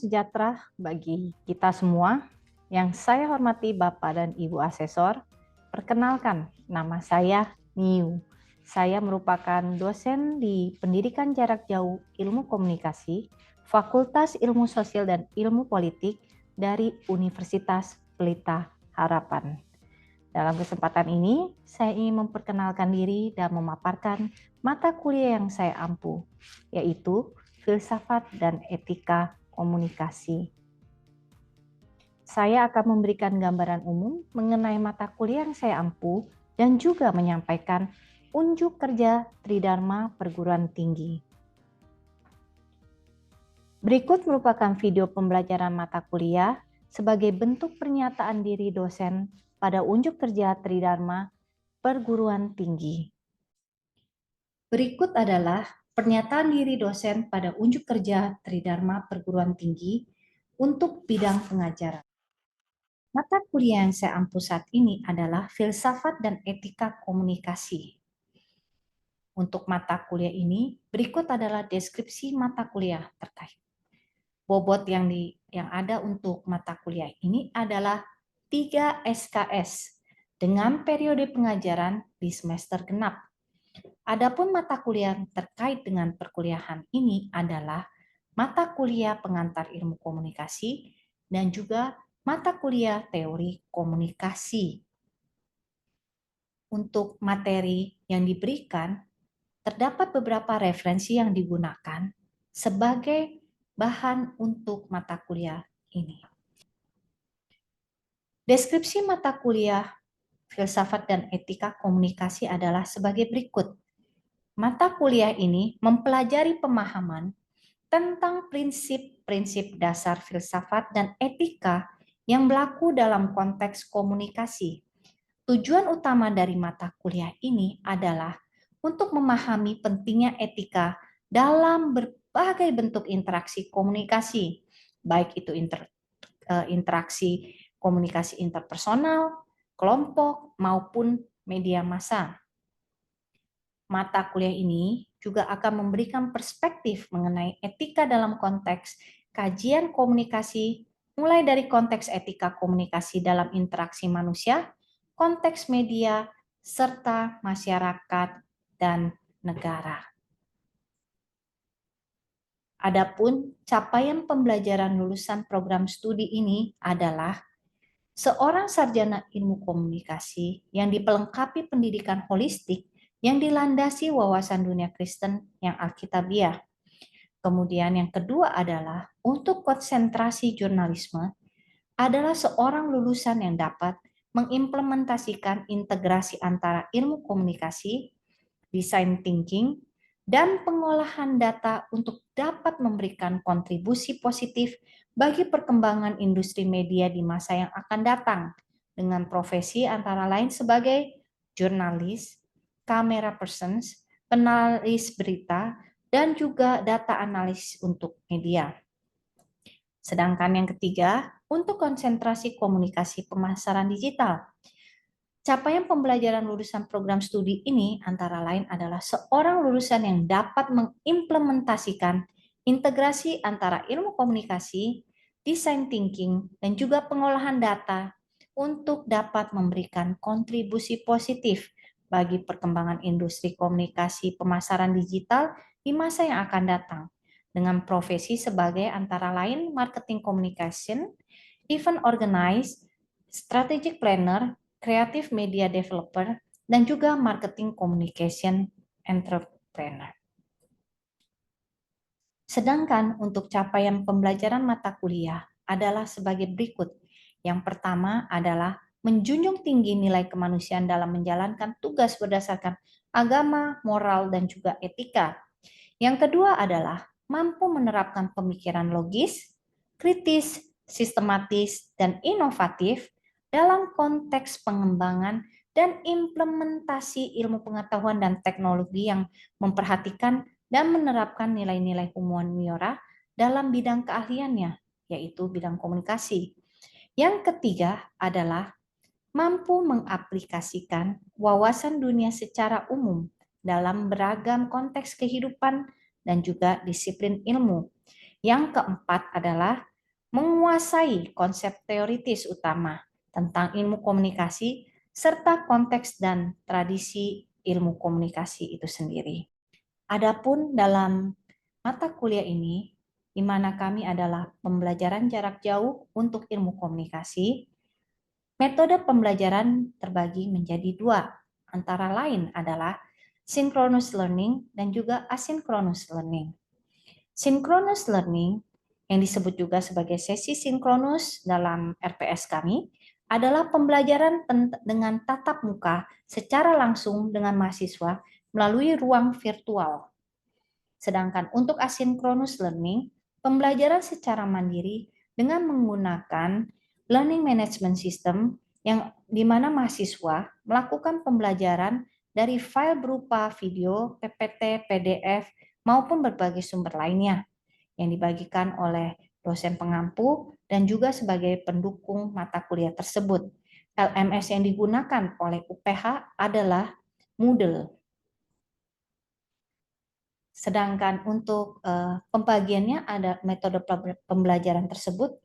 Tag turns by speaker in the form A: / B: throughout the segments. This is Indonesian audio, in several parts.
A: sejahtera bagi kita semua. Yang saya hormati Bapak dan Ibu Asesor, perkenalkan nama saya Niu. Saya merupakan dosen di Pendidikan Jarak Jauh Ilmu Komunikasi, Fakultas Ilmu Sosial dan Ilmu Politik dari Universitas Pelita Harapan. Dalam kesempatan ini, saya ingin memperkenalkan diri dan memaparkan mata kuliah yang saya ampu, yaitu Filsafat dan Etika Komunikasi. Saya akan memberikan gambaran umum mengenai mata kuliah yang saya ampu dan juga menyampaikan unjuk kerja Tridharma Perguruan Tinggi. Berikut merupakan video pembelajaran mata kuliah sebagai bentuk pernyataan diri dosen pada unjuk kerja Tridharma Perguruan Tinggi. Berikut adalah pernyataan diri dosen pada unjuk kerja Tridharma Perguruan Tinggi untuk bidang pengajaran. Mata kuliah yang saya ampu saat ini adalah Filsafat dan Etika Komunikasi. Untuk mata kuliah ini, berikut adalah deskripsi mata kuliah terkait. Bobot yang ada untuk mata kuliah ini adalah 3 SKS dengan periode pengajaran di semester genap. Adapun mata kuliah terkait dengan perkuliahan ini adalah mata kuliah pengantar ilmu komunikasi dan juga mata kuliah teori komunikasi. Untuk materi yang diberikan, terdapat beberapa referensi yang digunakan sebagai bahan untuk mata kuliah ini. Deskripsi mata kuliah Filsafat dan Etika Komunikasi adalah sebagai berikut. Mata kuliah ini mempelajari pemahaman tentang prinsip-prinsip dasar filsafat dan etika yang berlaku dalam konteks komunikasi. Tujuan utama dari mata kuliah ini adalah untuk memahami pentingnya etika dalam berbagai bentuk interaksi komunikasi, baik itu interaksi komunikasi interpersonal, kelompok, maupun media massa. Mata kuliah ini juga akan memberikan perspektif mengenai etika dalam konteks kajian komunikasi, mulai dari konteks etika komunikasi dalam interaksi manusia, konteks media, serta masyarakat dan negara. Adapun capaian pembelajaran lulusan program studi ini adalah seorang sarjana ilmu komunikasi yang dipelengkapi pendidikan holistik yang dilandasi wawasan dunia Kristen yang alkitabiah. Kemudian yang kedua adalah untuk konsentrasi jurnalisme adalah seorang lulusan yang dapat mengimplementasikan integrasi antara ilmu komunikasi, design thinking, dan pengolahan data untuk dapat memberikan kontribusi positif bagi perkembangan industri media di masa yang akan datang dengan profesi antara lain sebagai jurnalis, camera persons, penulis berita, dan juga data analis untuk media. Sedangkan yang ketiga, untuk konsentrasi komunikasi pemasaran digital. Capaian pembelajaran lulusan program studi ini antara lain adalah seorang lulusan yang dapat mengimplementasikan integrasi antara ilmu komunikasi, design thinking, dan juga pengolahan data untuk dapat memberikan kontribusi positif bagi perkembangan industri komunikasi pemasaran digital di masa yang akan datang dengan profesi sebagai antara lain marketing communication, event organizer, strategic planner, creative media developer, dan juga marketing communication entrepreneur. Sedangkan untuk capaian pembelajaran mata kuliah adalah sebagai berikut. Yang pertama adalah menjunjung tinggi nilai kemanusiaan dalam menjalankan tugas berdasarkan agama, moral, dan juga etika. Yang kedua adalah mampu menerapkan pemikiran logis, kritis, sistematis, dan inovatif dalam konteks pengembangan dan implementasi ilmu pengetahuan dan teknologi yang memperhatikan dan menerapkan nilai-nilai humaniora dalam bidang keahliannya, yaitu bidang komunikasi. Yang ketiga adalah mampu mengaplikasikan wawasan dunia secara umum dalam beragam konteks kehidupan dan juga disiplin ilmu. Yang keempat adalah menguasai konsep teoritis utama tentang ilmu komunikasi, serta konteks dan tradisi ilmu komunikasi itu sendiri. Adapun dalam mata kuliah ini, di mana kami adalah pembelajaran jarak jauh untuk ilmu komunikasi, metode pembelajaran terbagi menjadi dua, antara lain adalah synchronous learning dan juga asynchronous learning. Synchronous learning, yang disebut juga sebagai sesi sinkronus dalam RPS kami, adalah pembelajaran dengan tatap muka secara langsung dengan mahasiswa melalui ruang virtual. Sedangkan untuk asynchronous learning, pembelajaran secara mandiri dengan menggunakan learning management system yang di mana mahasiswa melakukan pembelajaran dari file berupa video, PPT, PDF, maupun berbagai sumber lainnya yang dibagikan oleh dosen pengampu dan juga sebagai pendukung mata kuliah tersebut. LMS yang digunakan oleh UPH adalah Moodle. Sedangkan untuk pembagiannya ada metode pembelajaran tersebut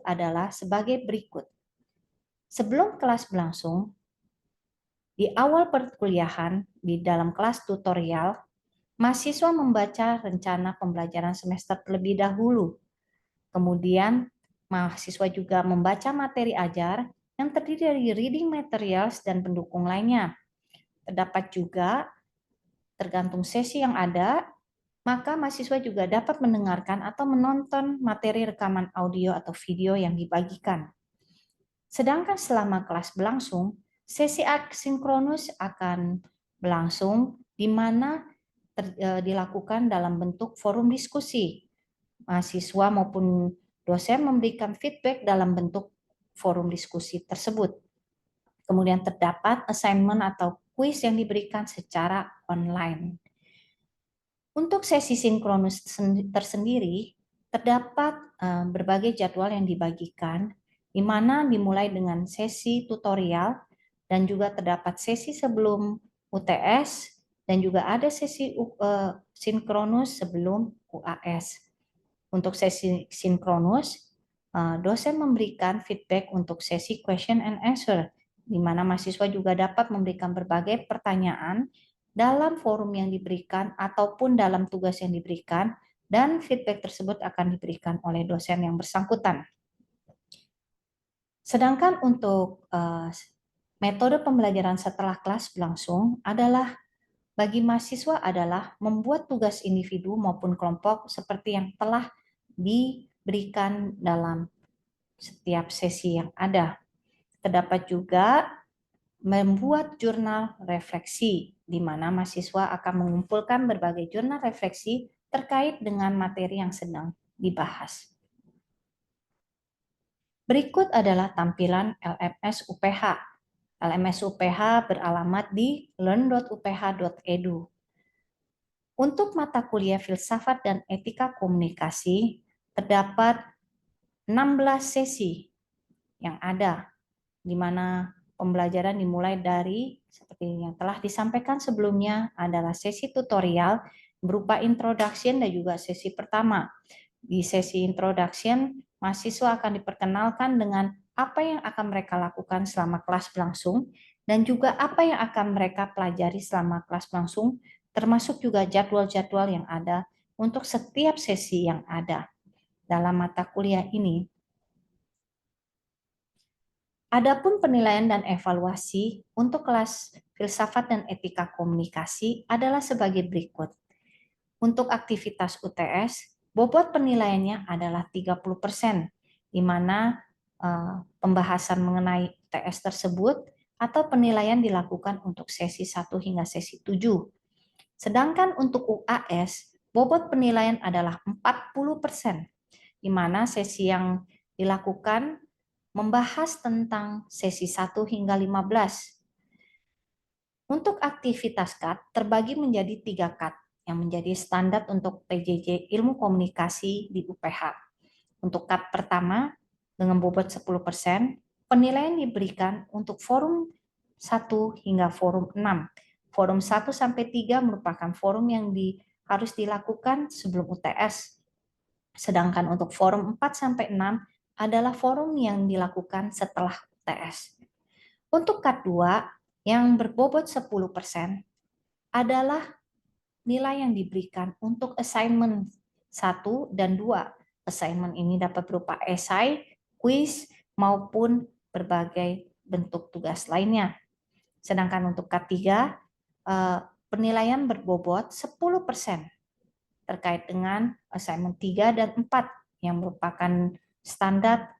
A: adalah sebagai berikut. Sebelum kelas berlangsung, di awal perkuliahan di dalam kelas tutorial, mahasiswa membaca rencana pembelajaran semester terlebih dahulu. Kemudian, mahasiswa juga membaca materi ajar yang terdiri dari reading materials dan pendukung lainnya. Terdapat juga, tergantung sesi yang ada, maka mahasiswa juga dapat mendengarkan atau menonton materi rekaman audio atau video yang dibagikan. Sedangkan selama kelas berlangsung, sesi asinkronus akan berlangsung di mana dilakukan dalam bentuk forum diskusi. Mahasiswa maupun dosen memberikan feedback dalam bentuk forum diskusi tersebut. Kemudian terdapat assignment atau kuis yang diberikan secara online. Untuk sesi sinkronus tersendiri, terdapat berbagai jadwal yang dibagikan, di mana dimulai dengan sesi tutorial, dan juga terdapat sesi sebelum UTS, dan juga ada sesi sinkronus sebelum UAS. Untuk sesi sinkronus, dosen memberikan feedback untuk sesi question and answer, di mana mahasiswa juga dapat memberikan berbagai pertanyaan dalam forum yang diberikan ataupun dalam tugas yang diberikan, dan feedback tersebut akan diberikan oleh dosen yang bersangkutan. Sedangkan untuk metode pembelajaran setelah kelas berlangsung adalah bagi mahasiswa adalah membuat tugas individu maupun kelompok seperti yang telah diberikan dalam setiap sesi yang ada. Terdapat juga membuat jurnal refleksi, di mana mahasiswa akan mengumpulkan berbagai jurnal refleksi terkait dengan materi yang sedang dibahas. Berikut adalah tampilan LMS UPH. LMS UPH beralamat di learn.uph.edu. Untuk mata kuliah filsafat dan etika komunikasi, terdapat 16 sesi yang ada, di mana pembelajaran dimulai dari seperti yang telah disampaikan sebelumnya adalah sesi tutorial berupa introduction dan juga sesi pertama. Di sesi introduction, mahasiswa akan diperkenalkan dengan apa yang akan mereka lakukan selama kelas berlangsung dan juga apa yang akan mereka pelajari selama kelas berlangsung, termasuk juga jadwal-jadwal yang ada untuk setiap sesi yang ada dalam mata kuliah ini. Adapun penilaian dan evaluasi untuk kelas filsafat dan etika komunikasi adalah sebagai berikut. Untuk aktivitas UTS, bobot penilaiannya adalah 30%, di mana pembahasan mengenai UTS tersebut atau penilaian dilakukan untuk sesi 1 hingga sesi 7. Sedangkan untuk UAS, bobot penilaian adalah 40%, di mana sesi yang dilakukan membahas tentang sesi 1 hingga 15. Untuk aktivitas CAT terbagi menjadi 3 CAT yang menjadi standar untuk PJJ Ilmu Komunikasi di UPH. Untuk CAT pertama dengan bobot 10%, penilaian diberikan untuk forum 1 hingga forum 6. Forum 1 sampai 3 merupakan forum yang harus dilakukan sebelum UTS. Sedangkan untuk forum 4-6 adalah forum yang dilakukan setelah UTS. Untuk cut 2 yang berbobot 10% adalah nilai yang diberikan untuk assignment 1 dan 2. Assignment ini dapat berupa esai, kuis, maupun berbagai bentuk tugas lainnya. Sedangkan untuk K3, penilaian berbobot 10% terkait dengan assignment 3 dan 4 yang merupakan standar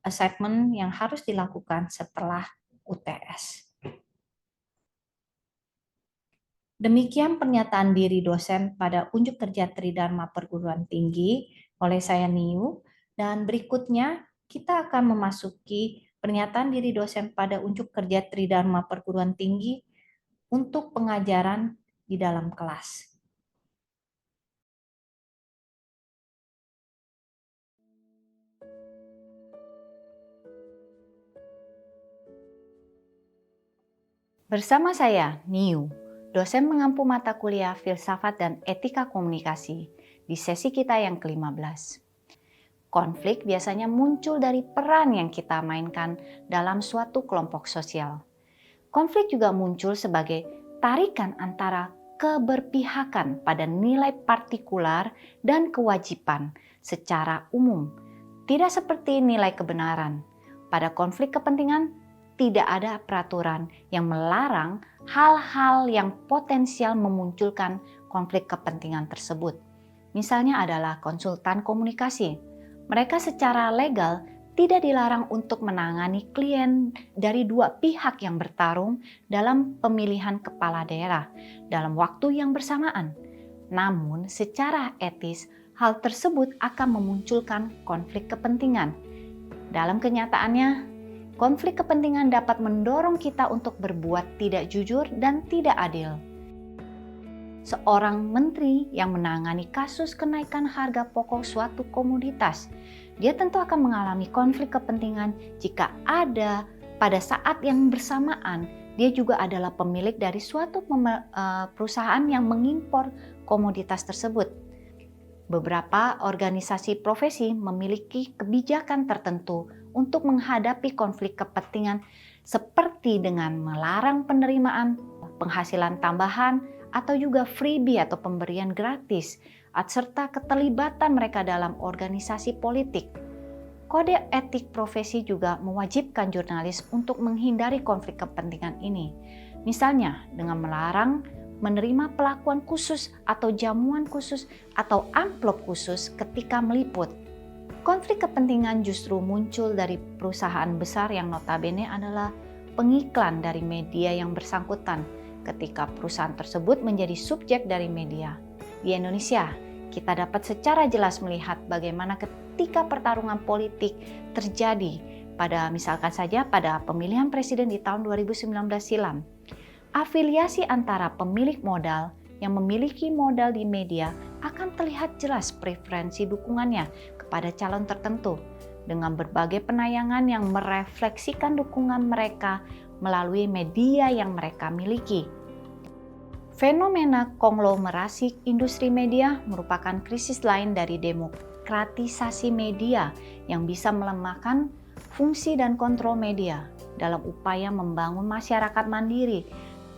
A: assignment yang harus dilakukan setelah UTS. Demikian pernyataan diri dosen pada unjuk kerja Tridharma Perguruan Tinggi oleh saya Niu, dan berikutnya kita akan memasuki pernyataan diri dosen pada unjuk kerja Tridharma Perguruan Tinggi untuk pengajaran di dalam kelas. Bersama saya, Niu, dosen mengampu mata kuliah Filsafat dan Etika Komunikasi di sesi kita yang ke-15. Konflik biasanya muncul dari peran yang kita mainkan dalam suatu kelompok sosial. Konflik juga muncul sebagai tarikan antara keberpihakan pada nilai partikular dan kewajiban secara umum, tidak seperti nilai kebenaran. Pada konflik kepentingan, tidak ada peraturan yang melarang hal-hal yang potensial memunculkan konflik kepentingan tersebut. Misalnya adalah konsultan komunikasi. Mereka secara legal tidak dilarang untuk menangani klien dari dua pihak yang bertarung dalam pemilihan kepala daerah dalam waktu yang bersamaan. Namun, secara etis, hal tersebut akan memunculkan konflik kepentingan. Dalam kenyataannya, konflik kepentingan dapat mendorong kita untuk berbuat tidak jujur dan tidak adil. Seorang menteri yang menangani kasus kenaikan harga pokok suatu komoditas, dia tentu akan mengalami konflik kepentingan jika ada pada saat yang bersamaan dia juga adalah pemilik dari suatu perusahaan yang mengimpor komoditas tersebut. Beberapa organisasi profesi memiliki kebijakan tertentu untuk menghadapi konflik kepentingan seperti dengan melarang penerimaan penghasilan tambahan atau juga freebie atau pemberian gratis, serta keterlibatan mereka dalam organisasi politik. Kode etik profesi juga mewajibkan jurnalis untuk menghindari konflik kepentingan ini. Misalnya dengan melarang menerima pelakuan khusus atau jamuan khusus atau amplop khusus ketika meliput. Konflik kepentingan justru muncul dari perusahaan besar yang notabene adalah pengiklan dari media yang bersangkutan ketika perusahaan tersebut menjadi subjek dari media. Di Indonesia, kita dapat secara jelas melihat bagaimana ketika pertarungan politik terjadi misalkan saja pada pemilihan presiden di tahun 2019 silam. Afiliasi antara pemilik modal yang memiliki modal di media akan terlihat jelas preferensi dukungannya kepada calon tertentu dengan berbagai penayangan yang merefleksikan dukungan mereka melalui media yang mereka miliki. Fenomena konglomerasi industri media merupakan krisis lain dari demokratisasi media yang bisa melemahkan fungsi dan kontrol media dalam upaya membangun masyarakat mandiri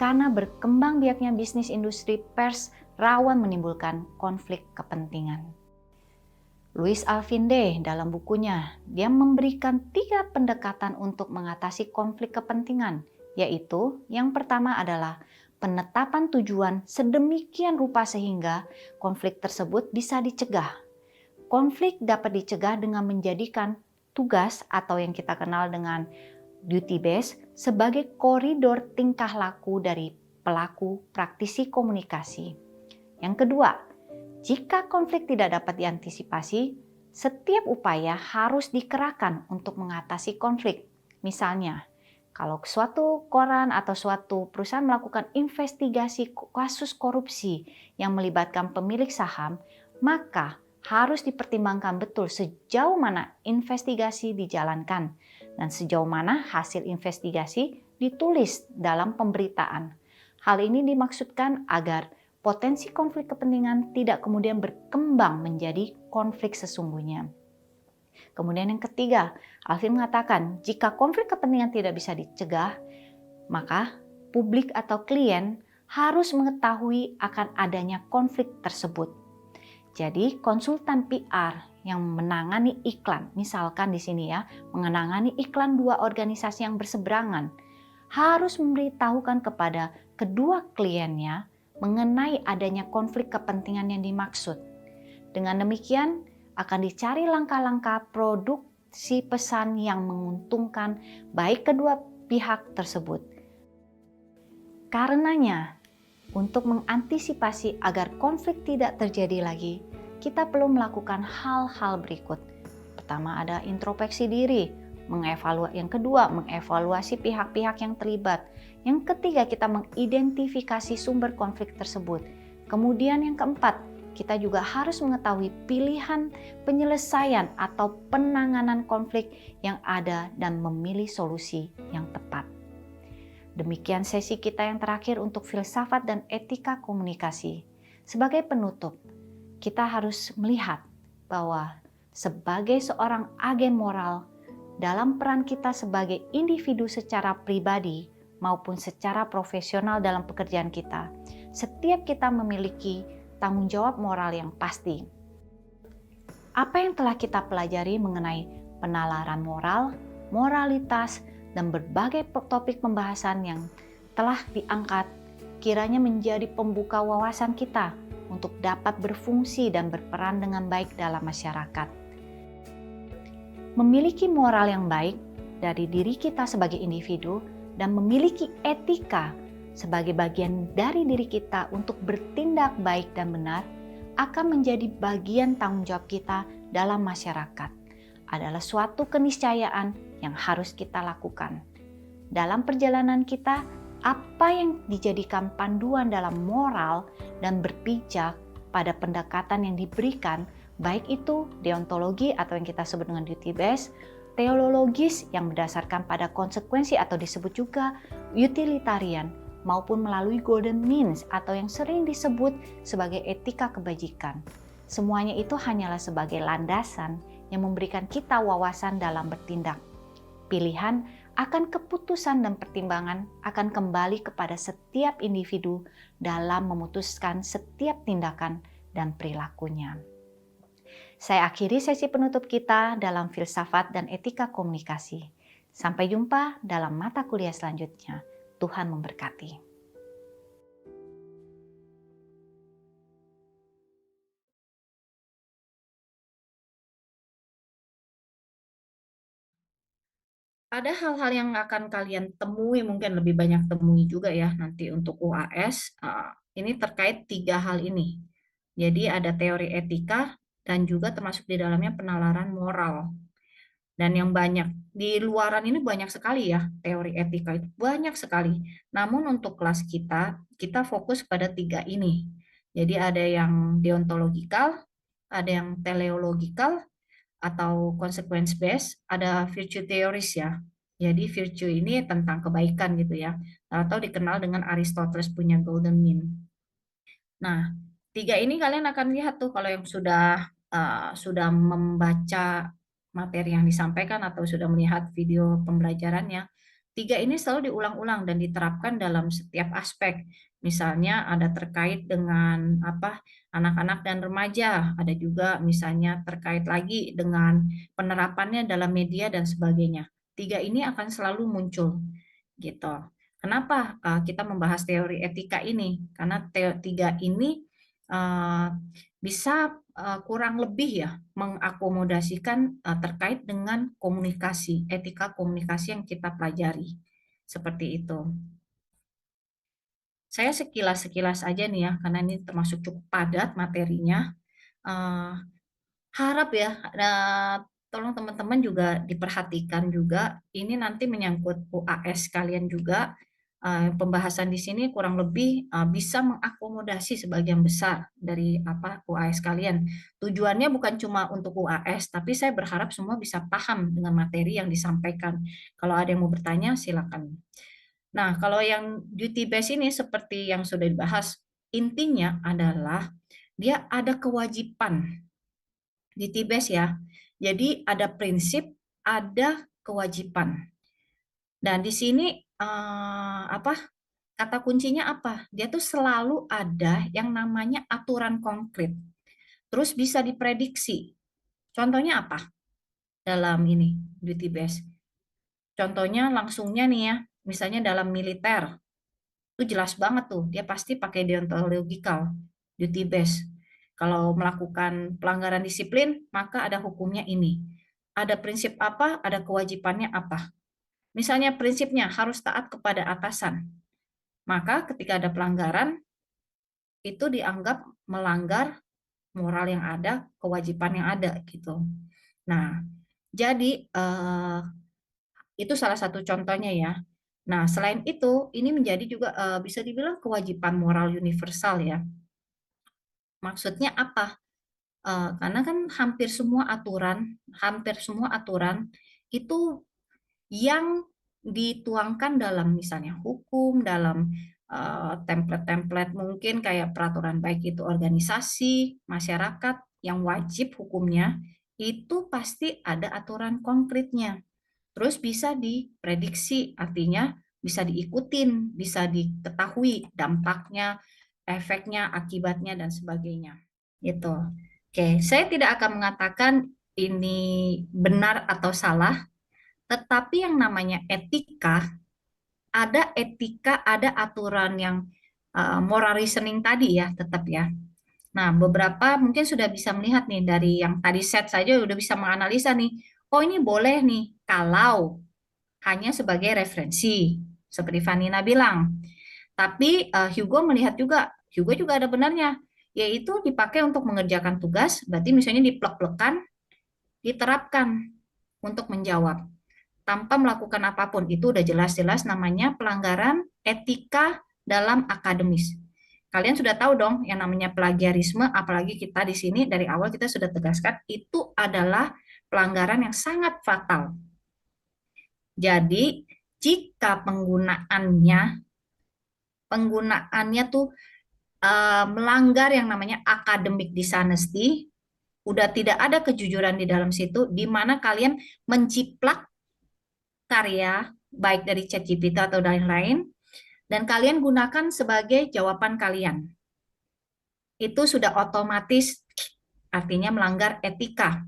A: karena berkembang biaknya bisnis industri pers rawan menimbulkan konflik kepentingan. Louis Alphinde dalam bukunya, dia memberikan 3 pendekatan untuk mengatasi konflik kepentingan, yaitu yang pertama adalah penetapan tujuan sedemikian rupa sehingga konflik tersebut bisa dicegah. Konflik dapat dicegah dengan menjadikan tugas atau yang kita kenal dengan duty base sebagai koridor tingkah laku dari pelaku praktisi komunikasi. Yang kedua, jika konflik tidak dapat diantisipasi, setiap upaya harus dikerahkan untuk mengatasi konflik. Misalnya, kalau suatu koran atau suatu perusahaan melakukan investigasi kasus korupsi yang melibatkan pemilik saham, maka harus dipertimbangkan betul sejauh mana investigasi dijalankan dan sejauh mana hasil investigasi ditulis dalam pemberitaan. Hal ini dimaksudkan agar potensi konflik kepentingan tidak kemudian berkembang menjadi konflik sesungguhnya. Kemudian yang ketiga, Alvin mengatakan jika konflik kepentingan tidak bisa dicegah, maka publik atau klien harus mengetahui akan adanya konflik tersebut. Jadi konsultan PR yang menangani iklan, misalkan di sini ya, menangani iklan dua organisasi yang berseberangan, harus memberitahukan kepada kedua kliennya mengenai adanya konflik kepentingan yang dimaksud. Dengan demikian, akan dicari langkah-langkah produksi pesan yang menguntungkan baik kedua pihak tersebut. Karenanya, untuk mengantisipasi agar konflik tidak terjadi lagi, kita perlu melakukan hal-hal berikut. Pertama, ada introspeksi diri. Yang kedua, mengevaluasi pihak-pihak yang terlibat. Yang ketiga, kita mengidentifikasi sumber konflik tersebut. Kemudian yang keempat, kita juga harus mengetahui pilihan penyelesaian atau penanganan konflik yang ada dan memilih solusi yang tepat. Demikian sesi kita yang terakhir untuk filsafat dan etika komunikasi. Sebagai penutup, kita harus melihat bahwa sebagai seorang agen moral, dalam peran kita sebagai individu secara pribadi maupun secara profesional dalam pekerjaan kita, setiap kita memiliki tanggung jawab moral yang pasti. Apa yang telah kita pelajari mengenai penalaran moral, moralitas, dan berbagai topik pembahasan yang telah diangkat kiranya menjadi pembuka wawasan kita untuk dapat berfungsi dan berperan dengan baik dalam masyarakat. Memiliki moral yang baik dari diri kita sebagai individu dan memiliki etika sebagai bagian dari diri kita untuk bertindak baik dan benar akan menjadi bagian tanggung jawab kita dalam masyarakat. Adalah suatu keniscayaan yang harus kita lakukan. Dalam perjalanan kita, apa yang dijadikan panduan dalam moral dan berpijak pada pendekatan yang diberikan, baik itu deontologi atau yang kita sebut dengan duty based, teologis yang berdasarkan pada konsekuensi atau disebut juga utilitarian, maupun melalui golden means atau yang sering disebut sebagai etika kebajikan. Semuanya itu hanyalah sebagai landasan yang memberikan kita wawasan dalam bertindak. Pilihan akan keputusan dan pertimbangan akan kembali kepada setiap individu dalam memutuskan setiap tindakan dan perilakunya. Saya akhiri sesi penutup kita dalam filsafat dan etika komunikasi. Sampai jumpa dalam mata kuliah selanjutnya. Tuhan memberkati. Ada hal-hal yang akan kalian temui, mungkin lebih banyak temui juga ya nanti untuk UAS. Ini terkait 3 hal ini. Jadi ada teori etika dan juga termasuk di dalamnya penalaran moral. Dan yang banyak di luaran ini banyak sekali ya teori etika itu banyak sekali. Namun untuk kelas kita fokus pada 3 ini. Jadi ada yang deontological, ada yang teleological atau consequence based, ada virtue theories ya. Jadi virtue ini tentang kebaikan gitu ya, atau dikenal dengan Aristoteles punya golden mean. Nah, 3 ini kalian akan lihat tuh kalau yang sudah membaca materi yang disampaikan atau sudah melihat video pembelajarannya. 3 ini selalu diulang-ulang dan diterapkan dalam setiap aspek. Misalnya ada terkait dengan anak-anak dan remaja, ada juga misalnya terkait lagi dengan penerapannya dalam media dan sebagainya. 3 ini akan selalu muncul gitu. Kenapa kita membahas teori etika ini? Karena tiga ini bisa kurang lebih ya mengakomodasikan terkait dengan komunikasi, etika komunikasi yang kita pelajari. Seperti itu. Saya sekilas aja nih ya, karena ini termasuk cukup padat materinya. Harap ya, tolong teman-teman juga diperhatikan juga, ini nanti menyangkut UAS kalian juga, pembahasan di sini kurang lebih, bisa mengakomodasi sebagian besar dari UAS kalian. Tujuannya bukan cuma untuk UAS, tapi saya berharap semua bisa paham dengan materi yang disampaikan. Kalau ada yang mau bertanya silakan. Nah, kalau yang duty base ini seperti yang sudah dibahas,
B: intinya adalah dia ada kewajiban di TIBES ya. Jadi ada prinsip, ada kewajiban. Dan di sini kata kuncinya apa? Dia tuh selalu ada yang namanya aturan konkret. Terus bisa diprediksi. Contohnya apa dalam ini duty base? Contohnya langsungnya nih ya, misalnya dalam militer, itu jelas banget tuh, dia pasti pakai deontological duty base. Kalau melakukan pelanggaran disiplin, maka ada hukumnya ini. Ada prinsip apa, ada kewajibannya apa. Misalnya prinsipnya harus taat kepada atasan. Maka ketika ada pelanggaran, itu dianggap melanggar moral yang ada, kewajiban yang ada gitu. Nah, jadi itu salah satu contohnya ya. Nah, selain itu, ini menjadi juga bisa dibilang kewajiban moral universal ya. Maksudnya apa? Karena kan hampir semua aturan itu yang dituangkan dalam misalnya hukum, dalam template-template mungkin kayak peraturan baik itu organisasi, masyarakat yang wajib hukumnya, itu pasti ada aturan konkretnya. Terus bisa diprediksi, artinya bisa diikutin, bisa diketahui dampaknya, efeknya, akibatnya, dan sebagainya. Gitu. Oke, saya tidak akan mengatakan ini benar atau salah, tetapi yang namanya etika, ada aturan yang moral reasoning tadi ya, tetap ya. Nah, beberapa mungkin sudah bisa melihat nih dari yang tadi set saja udah bisa menganalisa nih. Oh, ini boleh nih kalau hanya sebagai referensi, seperti Vanina bilang. Tapi Hugo juga ada benarnya, yaitu dipakai untuk mengerjakan tugas, berarti misalnya diplek-plekan, diterapkan untuk menjawab tanpa melakukan apapun. Itu udah jelas-jelas namanya pelanggaran etika dalam akademis. Kalian sudah tahu dong yang namanya plagiarisme, apalagi kita di sini dari awal kita sudah tegaskan itu adalah pelanggaran yang sangat fatal. Jadi, jika penggunaannya tuh melanggar yang namanya academic dishonesty, udah tidak ada kejujuran di dalam situ, di mana kalian menciplak karya baik dari ChatGPT atau lain-lain, dan kalian gunakan sebagai jawaban kalian. Itu sudah otomatis artinya melanggar etika.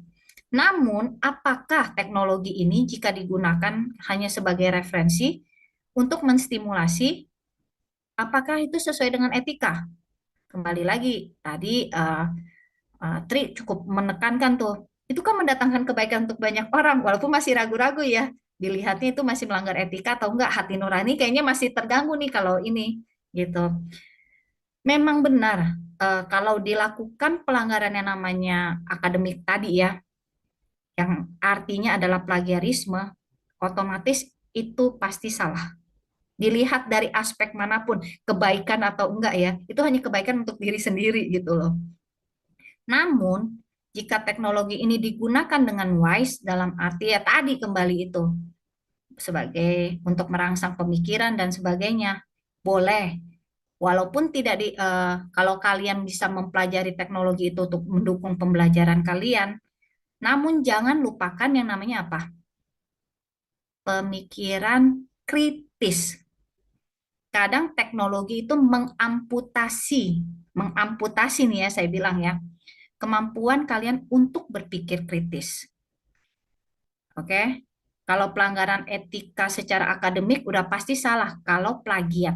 B: Namun, apakah teknologi ini jika digunakan hanya sebagai referensi untuk menstimulasi, apakah itu sesuai dengan etika? Kembali lagi, tadi Tri cukup menekankan tuh, itu kan mendatangkan kebaikan untuk banyak orang, walaupun masih ragu-ragu ya, dilihatnya itu masih melanggar etika atau enggak, hati nurani kayaknya masih terganggu nih kalau ini, gitu. Memang benar, kalau dilakukan pelanggaran yang namanya akademik tadi ya, yang artinya adalah plagiarisme, otomatis itu pasti salah. Dilihat dari aspek manapun, kebaikan atau enggak ya, itu hanya kebaikan untuk diri sendiri gitu loh. Namun, jika teknologi ini digunakan dengan wise dalam arti ya tadi kembali itu sebagai untuk merangsang pemikiran dan sebagainya, boleh. Walaupun tidak kalau kalian bisa mempelajari teknologi itu untuk mendukung pembelajaran kalian, namun jangan lupakan yang namanya apa? Pemikiran kritis. Kadang teknologi itu mengamputasi nih ya saya bilang ya, kemampuan kalian untuk berpikir kritis. Oke? Kalau pelanggaran etika secara akademik udah pasti salah kalau plagiat.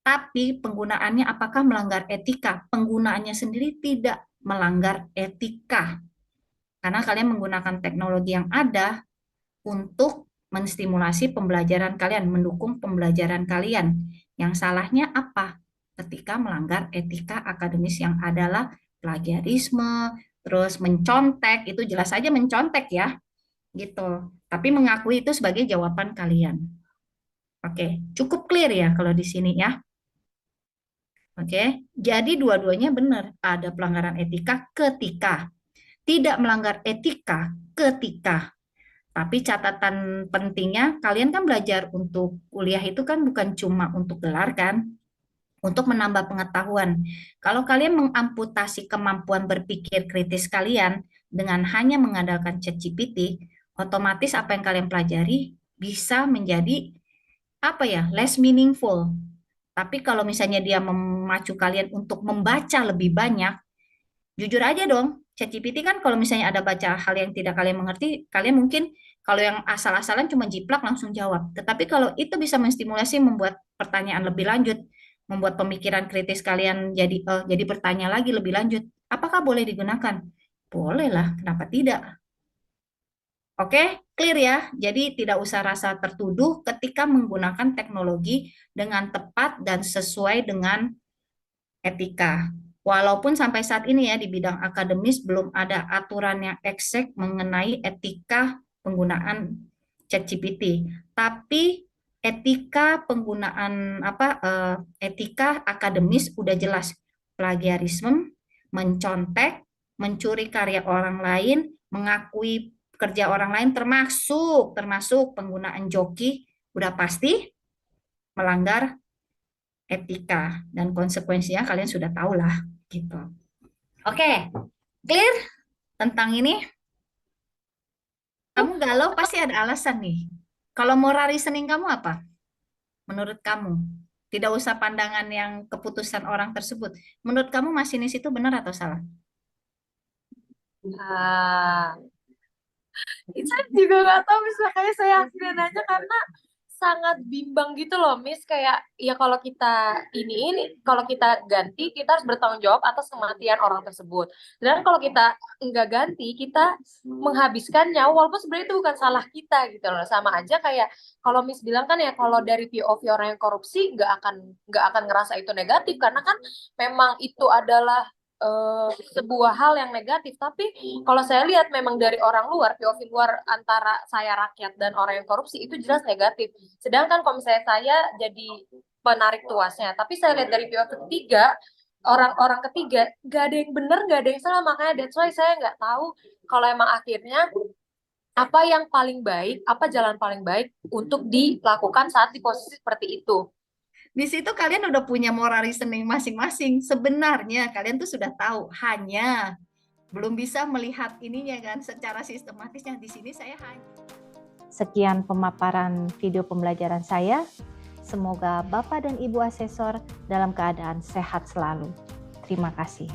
B: Tapi penggunaannya apakah melanggar etika? Penggunaannya sendiri tidak melanggar etika. Karena kalian menggunakan teknologi yang ada untuk menstimulasi pembelajaran kalian, mendukung pembelajaran kalian. Yang salahnya apa? Ketika melanggar etika akademis yang adalah plagiarisme, terus mencontek, itu jelas saja mencontek ya, gitu. Tapi mengakui itu sebagai jawaban kalian. Oke, cukup clear ya kalau di sini ya. Oke, jadi dua-duanya benar. Ada pelanggaran etika ketika tidak melanggar etika ketika. Tapi catatan pentingnya, kalian kan belajar untuk kuliah itu kan bukan cuma untuk gelar kan. untuk menambah pengetahuan. Kalau kalian mengamputasi kemampuan berpikir kritis kalian dengan hanya mengandalkan ChatGPT, otomatis apa yang kalian pelajari bisa menjadi apa ya, less meaningful. Tapi kalau misalnya dia memacu kalian untuk membaca lebih banyak, jujur aja dong, ChatGPT kan kalau misalnya ada baca hal yang tidak kalian mengerti, kalian mungkin kalau yang asal-asalan cuma jiplak langsung jawab. Tetapi kalau itu bisa menstimulasi membuat pertanyaan lebih lanjut, membuat pemikiran kritis kalian jadi bertanya lagi lebih lanjut. Apakah boleh digunakan? Boleh lah, kenapa tidak? Oke, clear ya. Jadi tidak usah rasa tertuduh ketika menggunakan teknologi dengan tepat dan sesuai dengan etika. Walaupun sampai saat ini ya di bidang akademis belum ada aturan yang eksek mengenai etika penggunaan ChatGPT, tapi etika penggunaan etika akademis udah jelas. Plagiarisme, mencontek, mencuri karya orang lain, mengakui kerja orang lain termasuk termasuk penggunaan joki udah pasti melanggar etika dan konsekuensinya kalian sudah tahu lah gitu. Oke, clear tentang ini? Kamu galau pasti ada alasan nih. Kalau moral reasoning kamu apa? Menurut kamu? Tidak usah pandangan yang keputusan orang tersebut. Menurut kamu masinis itu benar atau salah?
C: Ah, saya juga nggak tahu Miss, makanya saya akhirnya nanya karena sangat bimbang gitu loh Miss, kayak ya kalau kita ini kalau kita ganti kita harus bertanggung jawab atas kematian orang tersebut. Dan kalau kita nggak ganti kita menghabiskan nyawa walaupun sebenarnya itu bukan salah kita gitu loh. Sama aja kayak kalau Miss bilang kan ya kalau dari POV orang yang korupsi nggak akan ngerasa itu negatif karena kan memang itu adalah sebuah hal yang negatif. Tapi kalau saya lihat memang dari orang luar, POV luar antara saya rakyat dan orang yang korupsi itu jelas negatif. Sedangkan kalau misalnya saya jadi penarik tuasnya, tapi saya lihat dari POV ketiga, orang-orang ketiga, nggak ada yang benar, nggak ada yang salah. Makanya that's why saya nggak tahu kalau emang akhirnya apa yang paling baik, apa jalan paling baik untuk dilakukan saat di posisi seperti itu.
B: Di situ kalian udah punya moral reasoning masing-masing. Sebenarnya kalian tuh sudah tahu, hanya belum bisa melihat ininya kan secara sistematisnya. Di sini saya hanya.
A: Sekian pemaparan video pembelajaran saya. Semoga Bapak dan Ibu asesor dalam keadaan sehat selalu. Terima kasih.